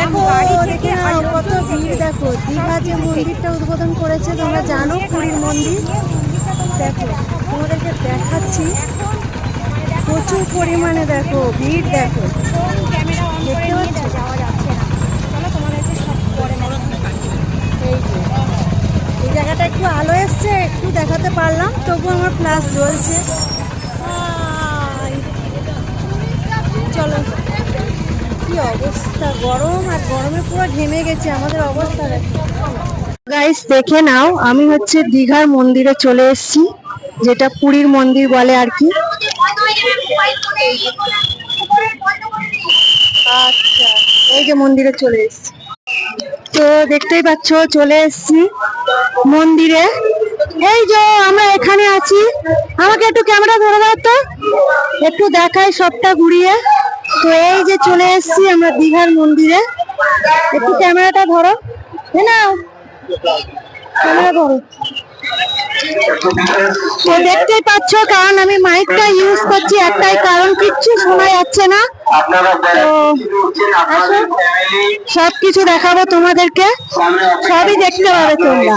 দেখো দেখে নাও কত ভিড়। দেখো দীঘা যে মন্দিরটা উদ্বোধন করেছে, তোমরা জানো পুরীর মন্দির। দেখো তোমাদেরকে দেখাচ্ছি, প্রচুর পরিমাণে দেখো ভিড়। দেখো দেখতে পাচ্ছ, এই জায়গাটা একটু আলো এসছে, একটু দেখাতে পারলাম, তবু আমার ফ্ল্যাশ জ্বলছে। চলো, কি অবস্থা, গরম, আর গরমে পুরো ঘেমে গেছে আমাদের অবস্থা। গাইস দেখে নাও, আমি হচ্ছে দীঘার মন্দিরে চলে এসেছি, যেটা পুরীর মন্দির বলে আর কি। আচ্ছা, এই যে মন্দিরে চলে এসেছি, তো দেখতেই পাচ্ছ চলে এসেছি মন্দিরে। এই যে আমরা এখানে আছি, আমাকে একটু ক্যামেরা ধরে দাও তো, একটু দেখাই সবটা ঘুরিয়ে। তো এই যে চলে এসেছি আমরা দীঘার মন্দিরে, একটু ক্যামেরাটা ধরো, নাও ক্যামেরা ধরো। তো দেখতেই পাচ্ছ, কারণ আমি মাইকটা ইউজ করছি একটাই কারণ, কিচ্ছু শোনা যাচ্ছে না। তো সবকিছু দেখাবো তোমাদেরকে, সবই দেখতে পাবে তোমরা।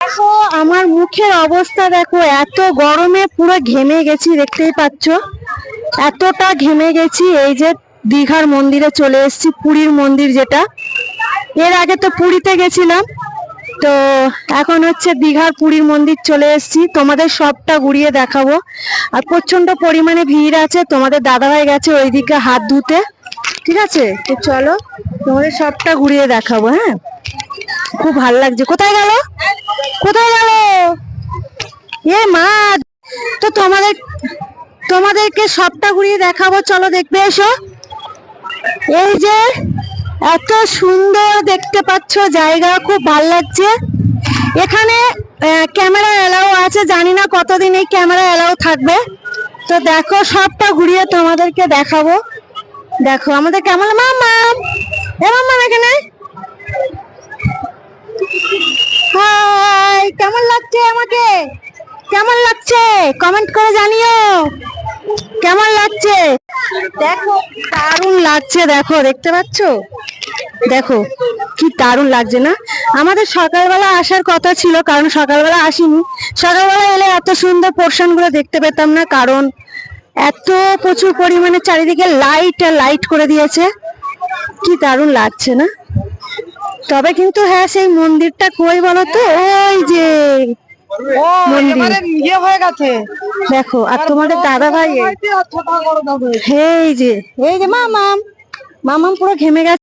দেখো আমার মুখের অবস্থা, দেখো এত গরমে পুরো ঘেমে গেছি, দেখতেই পাচ্ছ এতটা ঘেমে গেছি। এই যে দীঘার মন্দিরে চলে এসেছি, পুরীর মন্দির যেটা, এর আগে তো পুরীতে গেছিলাম, তো এখন হচ্ছে দীঘার পুরীর মন্দির চলে এসেছি, তোমাদের সবটা ঘুরিয়ে দেখাবো। আর প্রচন্ড পরিমাণে ভিড় আছে, তোমাদের দাদাভাই গেছে ওইদিকে হাত ধুতে, ঠিক আছে? তো চলো তোমাদের সবটা ঘুরিয়ে দেখাবো। হ্যাঁ, খুব ভালো লাগছে। কোথায় গেল, কোথায় গেল এ মা? তো তোমাদেরকে সবটা ঘুরিয়ে দেখাবো, চলো দেখবে এসো। এই যে এত সুন্দর দেখতে পাচ্ছ জায়গা, খুব ভালো লাগছে। এখানে ক্যামেরা এলাও আছে, জানি না কতদিন এই ক্যামেরা এলাও থাকবে। তো দেখো সবটা ঘুরিয়ে তোমাদেরকে দেখাবো। দেখো আমাদের কেমন, মাম্মাম এখানে, হাই, কেমন লাগছে আমাকে, কেমন লাগছে কমেন্ট করে জানিও কেমন লাগছে। দেখো দারুণ লাগছে, দেখো দেখতে পাচ্ছ, দেখো কি দারুণ লাগছে না? আমাদের সকালবেলা আসার কথা ছিল, কারণ সকালবেলা আসিনি। সকালবেলা এলে এত সুন্দর পোর্শন গুলো দেখতে পেতাম না, কারণ এত প্রচুর পরিমাণে চারিদিকে লাইট আর লাইট করে দিয়েছে, কি দারুণ লাগছে না? তবে কিন্তু হ্যাঁ, সেই মন্দিরটা কই বলো তো, ওই যে মন্দির হয়ে গেছে দেখো। আর তোমাদের দাদা ভাই এই যে মামাম পুরো ঘেমে গেছে।